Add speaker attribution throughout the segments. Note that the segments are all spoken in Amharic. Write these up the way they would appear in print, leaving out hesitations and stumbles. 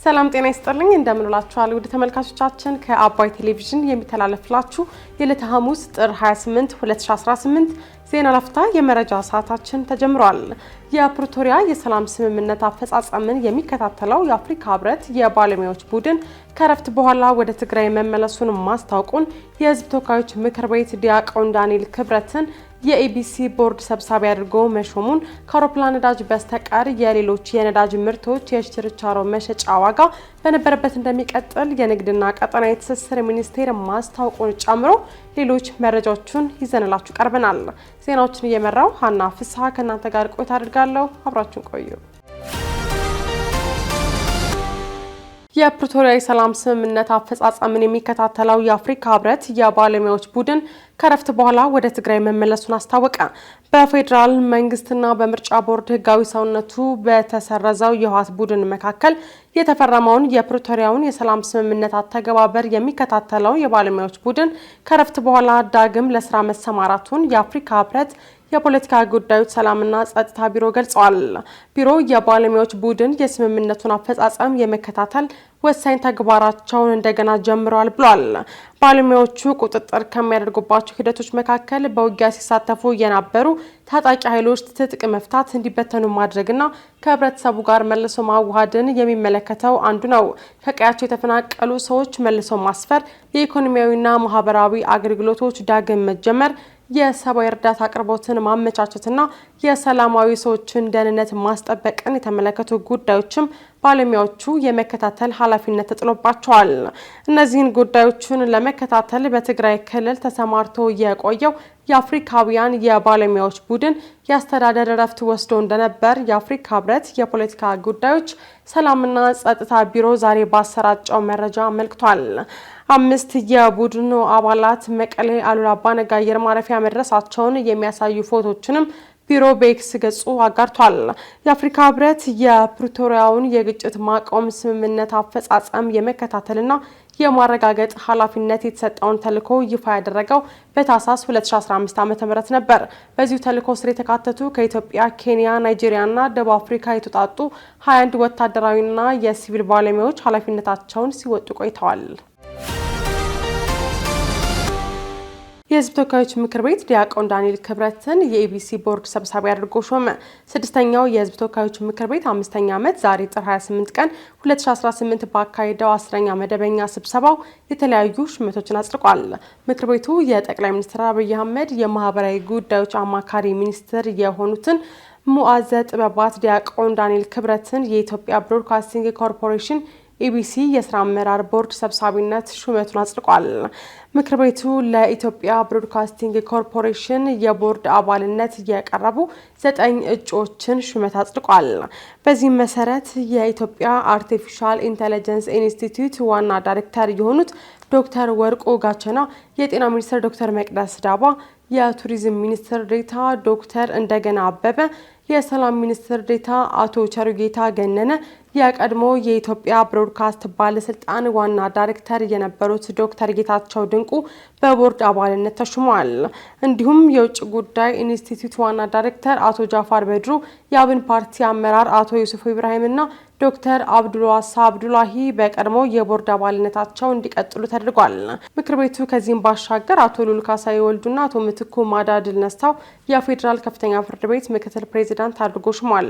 Speaker 1: ሰላም ጤና ይስጥልኝ እንደምንላችኋል ውድ ተመልካቾቻችን ከአባይ ቴሌቪዥን የሚተላለፍላችሁ የዕለተ ሐሙስ ጥር 28 2018 ዜና ላፍታ የመረጃ ሰዓታችን ተጀምሯል። የፕሪቶሪያ የሰላም ስምምነት አፈጻጸምን የሚከታተለው የአፍሪካ ህብረት የባለሙያዎች ቡድን ከረፍት በኋላ ወደ ትግራይ መመለሱን ማስታወቁን የህዝብ ተወካዮች ምክር ቤት ዲያቆን ዳንኤል ክብረትን የኤቢሲ ቦርድ ሰብሳቢ አድርጎ መሾሙን ከአውሮፕላን ነዳጅ በስተቀር የሌሎች የነዳጅ ምርቶች የችርቻሮ መሸጫ ዋጋ በነበረበት እንደሚቀጥል የንግድና ቀጠናዊ ትስስር ሚኒስቴር ማስታወቁን ጨምሮ ሌሎች መረጃዎችን ይዘንላችሁ ቀርበናል። ዜናዎችን እየመራው ሀና ፍስሐ ከእናንተ ጋር ቆይታ አድርጋለሁ። አብራችሁን ቆዩ። የፕሪቶሪያ የሰላም ስምምነት አፈጻጸምን የሚከታተለው የአፍሪካ ህብረት የባለሙያዎች ቡድን ከረፍት በኋላ ወደ ትግራይ መመለሱን አስታወቀ። በፌዴራል መንግስትና በምርጫ ቦርድ ህጋዊ ሰውነቱ በተሰረዘው የህወሓት ቡድን መካከል የተፈረመውን የፕሪቶሪያውን የሰላም ስምምነት አተገባበር የሚከታተለው የባለሙያዎች ቡድን ከረፍት በኋላ ዳግም ለስራ መሰማራቱን የአፍሪካ ህብረት የፖለቲካ ጉዳዮች ሰላምና ጸጥታ ቢሮ ገልጸዋል። ቢሮ የባለሙያዎች ቡድን የስምምነቱን አፈጻጸም የመከታተል ወሳኝ ተግባራቸውን እንደገና ጀምረዋል ብሏል። ባለሙያዎቹ ቁጥጥር ከሚያደርጉባቸው ሂደቶች መካከል በውጊያ ሲሳተፉ የነበሩ ታጣቂ ኃይሎች ትጥቅ መፍታት፣ እንዲበተኑ ማድረግና ከህብረተሰቡ ጋር መልሶ ማዋሃድን የሚመለከተው አንዱ ነው። ከቀያቸው የተፈናቀሉ ሰዎች መልሶ ማስፈር፣ የኢኮኖሚያዊና ማህበራዊ አገልግሎቶች ዳግም መጀመር፣ የሰብአዊ እርዳታ አቅርቦትን ማመቻቸትና የሰላማዊ ሰዎችን ደህንነት ማስጠበቅን የተመለከቱ ጉዳዮችም ባለሙያዎቹ የመከታተል ኃላፊነት ተጥሎባቸዋል። እነዚህን ጉዳዮችን ለመከታተል በትግራይ ክልል ተሰማርቶ የቆየው የአፍሪካውያን የባለሙያዎች ቡድን የአስተዳደር ረፍት ወስዶ እንደነበር የአፍሪካ ህብረት የፖለቲካ ጉዳዮች ሰላምና ጸጥታ ቢሮ ዛሬ ባሰራጨው መረጃ አመልክቷል። 5 የቡድኑ አባላት መቀሌ አሉላ አባ ነጋ አየር ማረፊያ መድረሳቸውን የሚያሳዩ ፎቶችንም ቢሮ በኤክስ ገጹ አጋርቷል። የአፍሪካ ህብረት የፕሪቶሪያውን የግጭት ማቆም ስምምነት አፈጻጸም የመከታተልና የማረጋገጥ ኃላፊነት የተሰጠውን ተልዕኮ ይፋ ያደረገው በታህሳስ 2015 ዓ.ም ነበር። በዚሁ ተልዕኮ ስር የተካተቱ ከኢትዮጵያ፣ ኬንያ፣ ናይጄሪያና ደቡብ አፍሪካ የተውጣጡ 21 ወታደራዊና የሲቪል ባለሙያዎች ኃላፊነታቸውን ሲወጡ ቆይተዋል። የህዝብ ተወካዮች ምክር ቤት ዲያቆን ዳንኤል ክብረትን የኤቢሲ ቦርድ ሰብሳቢ አድርጎ ሾመ። ስድስተኛው የህዝብ ተወካዮች ምክር ቤት 5ኛ ዓመት ዛሬ ጥር 28 ቀን 2018 ባካሄደው 10ኛ መደበኛ ስብሰባው የተለያዩ ሹመቶችን አጽድቋል። ምክር ቤቱ የጠቅላይ ሚኒስትር አብይ አህመድ የማህበራዊ ጉዳዮች አማካሪ ሚኒስትር የሆኑትን ሙዓዘ ጥበባት ዲያቆን ዳንኤል ክብረትን የኢትዮጵያ ብሮድካስቲንግ ኮርፖሬሽን ኤቢሲ የስራ አመራር ቦርድ ሰብሳቢነት ሹመቱን አጽድቋል። ምክር ቤቱ ለኢትዮጵያ ብሮድካስቲንግ ኮርፖሬሽን የቦርድ አባልነት የቀረቡ 9 እጩዎችን ሹመት አጽድቋል። በዚህም መሰረት የኢትዮጵያ አርቲፊሻል ኢንተለጀንስ ኢንስቲትዩት ዋና ዳይሬክተር የሆኑት ዶክተር ወርቁ ጋቸና፣ የጤና ሚኒስትር ዶክተር መቅደስ ዳባ፣ የቱሪዝም ሚኒስትር ዴኤታ ዶክተር እንደገና አበበ፣ የሰላም ሚኒስትር ዴኤታ አቶ ቸሩጌታ ገነነ፣ የቀድሞ የኢትዮጵያ ብሮድካስት ባለስልጣን ዋና ዳይሬክተር የነበሩት ዶክተር ጌታቸው ድንቁ በቦርድ አባልነት ተሹመዋል። እንዲሁም የውጭ ጉዳይ ኢንስቲትዩት ዋና ዳይሬክተር አቶ ጃፋር በድሩ፣ የአብን ፓርቲ አመራር አቶ ዩሱፍ ኢብራሂምና ዶክተር አብዱልዋሳ አብዱላሂ በቀድሞ የቦርድ አባልነታቸው እንዲቀጥሉ ተደርጓል። ምክር ቤቱ ከዚህም ባሻገር አቶ ሉል ካሳይ ወልዱና አቶ ምትኩ ማዳድል ነስታው የፌዴራል ከፍተኛ ፍርድ ቤት ምክትል ፕሬዚዳንት አድርጎ ሹሟል።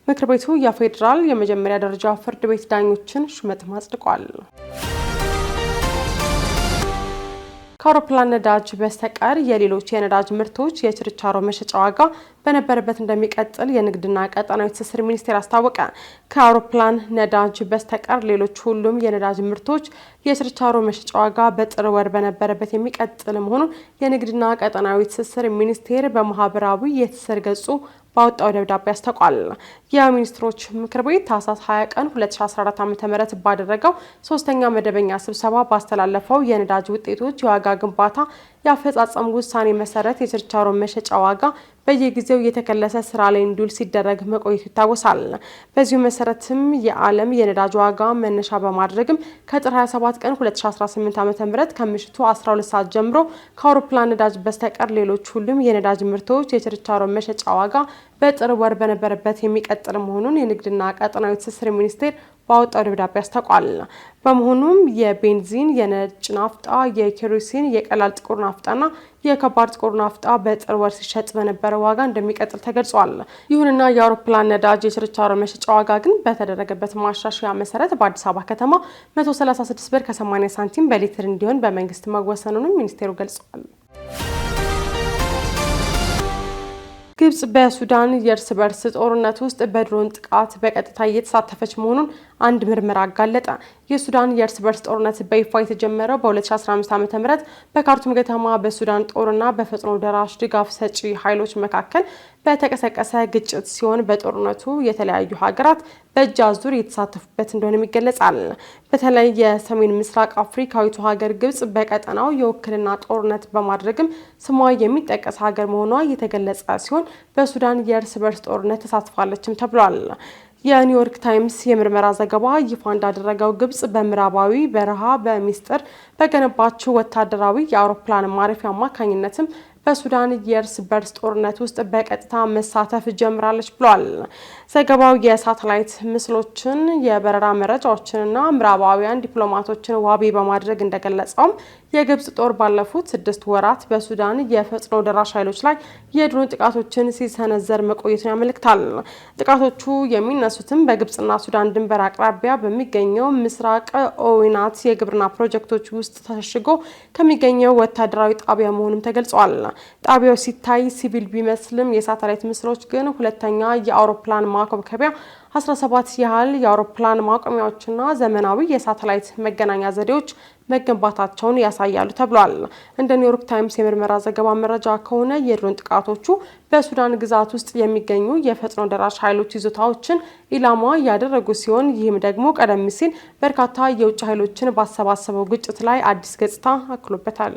Speaker 1: ምክር ቤቱ የፌዴራል የመጀመሪያ ደረጃ ፍርድ ቤት ዳኞችን ሹመት አጽድቋል። ከአውሮፕላን ነዳጅ በስተቀር የሌሎች የነዳጅ ምርቶች የችርቻሮ መሸጫ ዋጋ በነበረበት እንደሚቀጥል የንግድና ቀጠናዊ ትስስር ሚኒስቴር አስታወቀ። ከአውሮፕላን ነዳጅ በስተቀር ሌሎች ሁሉም የነዳጅ ምርቶች የችርቻሮ መሸጫ ዋጋ በጥር ወር በነበረበት የሚቀጥል መሆኑን የንግድና ቀጠናዊ ትስስር ሚኒስቴር በማህበራዊ የትስስር ገጹ ባወጣው ደብዳቤ አስታውቋል። የሚኒስትሮች ምክር ቤት ታህሳስ 20 ቀን 2014 ዓ.ም ባደረገው 3ኛ መደበኛ ስብሰባ ባስተላለፈው የነዳጅ ውጤቶች የዋጋ ግንባታ የአፈጻጸም ውሳኔ መሰረት የችርቻሮ መሸጫ ዋጋ በየጊዜው የተከለሰ ስራ ላይ እንዲውል ሲደረግ መቆየቱ ይታወሳል። በዚሁ መሰረትም የዓለም የነዳጅ ዋጋ መነሻ በማድረግም ከጥር 27 ቀን 2018 ዓ.ም ከምሽቱ 12 ሰዓት ጀምሮ ከአውሮፕላን ነዳጅ በስተቀር ሌሎች ሁሉም የነዳጅ ምርቶች የችርቻሮ መሸጫ ዋጋ በጥር ወር በነበረበት የሚቀጥል መሆኑን የንግድና ቀጠናዊ ትስስር ሚኒስቴር ባወጣው ደብዳቤ አስታውቋል። በመሆኑም የቤንዚን፣ የነጭ ናፍጣ፣ የኬሮሲን፣ የቀላል ጥቁር ናፍጣና የከባድ ጥቁር ናፍጣ በጥር ወር ሲሸጥ በነበረ ዋጋ እንደሚቀጥል ተገልጿል። ይሁንና የአውሮፕላን ነዳጅ የችርቻሮ መሸጫ ዋጋ ግን በተደረገበት ማሻሻያ መሰረት በአዲስ አበባ ከተማ 136 ብር ከ80 ሳንቲም በሊትር እንዲሆን በመንግስት መወሰኑንም ሚኒስቴሩ ገልጿል። ግብጽ በሱዳን የእርስ በርስ ጦርነት ውስጥ በድሮን ጥቃት በቀጥታ እየተሳተፈች መሆኑን አንድ ምርመራ አጋለጠ። የሱዳን የእርስ በርስ ጦርነት በይፋ የተጀመረው በ2015 ዓ.ም በካርቱም ከተማ በሱዳን ጦርና በፈጥኖ ደራሽ ድጋፍ ሰጪ ኃይሎች መካከል በተቀሰቀሰ ግጭት ሲሆን በጦርነቱ የተለያዩ ሀገራት በእጅ አዙር እየተሳተፉበት እንደሆነም ይገለጻል። በተለይ የሰሜን ምስራቅ አፍሪካዊቱ ሀገር ግብጽ በቀጠናው የውክልና ጦርነት በማድረግም ስሟ የሚጠቀስ ሀገር መሆኗ የተገለጸ ሲሆን በሱዳን የእርስ በርስ ጦርነት ተሳትፋለችም ተብሏል። የኒውዮርክ ታይምስ የምርመራ ዘገባ ይፋ እንዳደረገው ግብጽ በምዕራባዊ በረሃ በሚስጥር በገነባችው ወታደራዊ የአውሮፕላን ማረፊያ አማካኝነትም በሱዳን የእርስ በርስ ጦርነት ውስጥ በቀጥታ መሳተፍ ጀምራለች ብሏል። ዘገባው የሳተላይት ምስሎችን፣ የበረራ መረጃዎችንና ምዕራባውያን ዲፕሎማቶችን ዋቢ በማድረግ እንደገለጸውም የግብጽ ጦር ባለፉት 6 ወራት በሱዳን የፈጥኖ ደራሽ ኃይሎች ላይ የድሮን ጥቃቶችን ሲሰነዘር መቆየቱን ያመለክታል። ጥቃቶቹ የሚነሱትም በግብጽና ሱዳን ድንበር አቅራቢያ በሚገኘው ምስራቅ ኦዊናት የግብርና ፕሮጀክቶች ውስጥ ተሸሽጎ ከሚገኘው ወታደራዊ ጣቢያ መሆኑም ተገልጿል። ጣቢያው ሲታይ ሲቪል ቢመስልም የሳተላይት ምስሎች ግን ሁለተኛ የአውሮፕላን ማኮብኮቢያ 17 ያህል የአውሮፕላን ማቆሚያዎችና ዘመናዊ የሳተላይት መገናኛ ዘዴዎች መገንባታቸውን ያሳያሉ ተብሏል። እንደ ኒውዮርክ ታይምስ የምርመራ ዘገባ መረጃ ከሆነ የድሮን ጥቃቶቹ በሱዳን ግዛት ውስጥ የሚገኙ የፈጥኖ ደራሽ ኃይሎች ይዞታዎችን ኢላማ ያደረጉ ሲሆን ይህም ደግሞ ቀደም ሲል በርካታ የውጭ ኃይሎችን ባሰባሰበው ግጭት ላይ አዲስ ገጽታ አክሎበታል።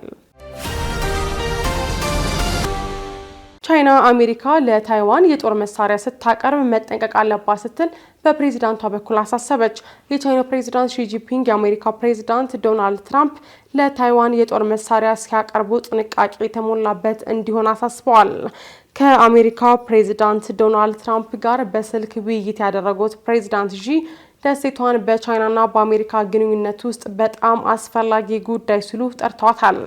Speaker 1: ቻይና አሜሪካ ለታይዋን የጦር መሳሪያ ስታቀርብ መጠንቀቅ አለባት ስትል በፕሬዝዳንቷ በኩል አሳሰበች። የቻይና ፕሬዝዳንት ሺ ጂንፒንግ የአሜሪካ ፕሬዝዳንት ዶናልድ ትራምፕ ለታይዋን የጦር መሳሪያ ሲያቀርቡ ጥንቃቄ የተሞላበት እንዲሆን አሳስበዋል። ከአሜሪካ ፕሬዝዳንት ዶናልድ ትራምፕ ጋር በስልክ ውይይት ያደረጉት ፕሬዝዳንት ሺ ደሴቷን በቻይናና በአሜሪካ ግንኙነት ውስጥ በጣም አስፈላጊ ጉዳይ ሲሉ ጠርተዋታል።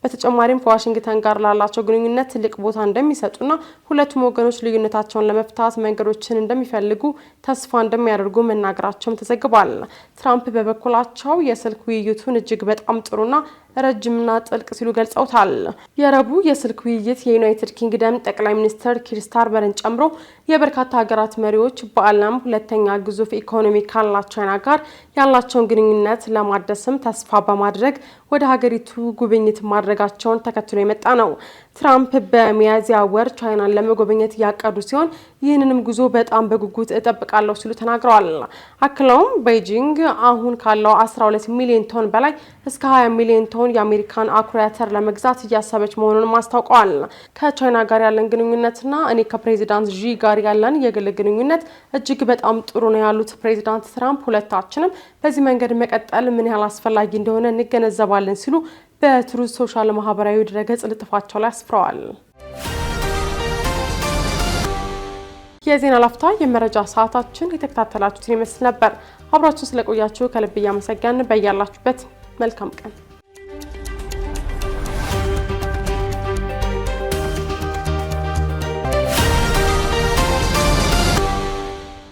Speaker 1: በተጨማሪም ከዋሽንግተን ጋር ላላቸው ግንኙነት ትልቅ ቦታ እንደሚሰጡና ሁለቱም ወገኖች ልዩነታቸውን ለመፍታት መንገዶችን እንደሚፈልጉ ተስፋ እንደሚያደርጉ መናገራቸውም ተዘግቧል። ትራምፕ በበኩላቸው የስልክ ውይይቱን እጅግ በጣም ጥሩና ረጅምና ጥልቅ ሲሉ ገልጸውታል። የረቡዕ የስልክ ውይይት የዩናይትድ ኪንግደም ጠቅላይ ሚኒስትር ኪር ስታርመርን ጨምሮ የበርካታ ሀገራት መሪዎች በዓለም ሁለተኛ ግዙፍ ኢኮኖሚ ካላት ቻይና ጋር ያላቸውን ግንኙነት ለማደስም ተስፋ በማድረግ ወደ ሀገሪቱ ጉብኝት ማድረጋቸውን ተከትሎ የመጣ ነው። ትራምፕ በሚያዝያ ወር ቻይናን ለመጎብኘት ያቀዱ ሲሆን ይህንንም ጉዞ በጣም በጉጉት እጠብቃለሁ ሲሉ ተናግረዋል። አክለውም ቤጂንግ አሁን ካለው 12 ሚሊዮን ቶን በላይ እስከ 20 ሚሊዮን ቶን የአሜሪካን አኩሪ አተር ለመግዛት እያሰበች መሆኑንም አስታውቀዋል። ከቻይና ጋር ያለን ግንኙነትና እኔ ከፕሬዚዳንት ዢ ጋር ያለን የግል ግንኙነት እጅግ በጣም ጥሩ ነው ያሉት ፕሬዚዳንት ትራምፕ ሁለታችንም በዚህ መንገድ መቀጠል ምን ያህል አስፈላጊ እንደሆነ እንገነዘባለን ሲሉ በትሩዝ ሶሻል ማህበራዊ ድረገጽ ልጥፋቸው ላይ አስፍረዋል። የዜና ላፍታ የመረጃ ሰዓታችን የተከታተላችሁትን ይመስል ነበር። አብራችሁን ስለቆያችሁ ከልብ እያመሰገንን በያላችሁበት መልካም ቀን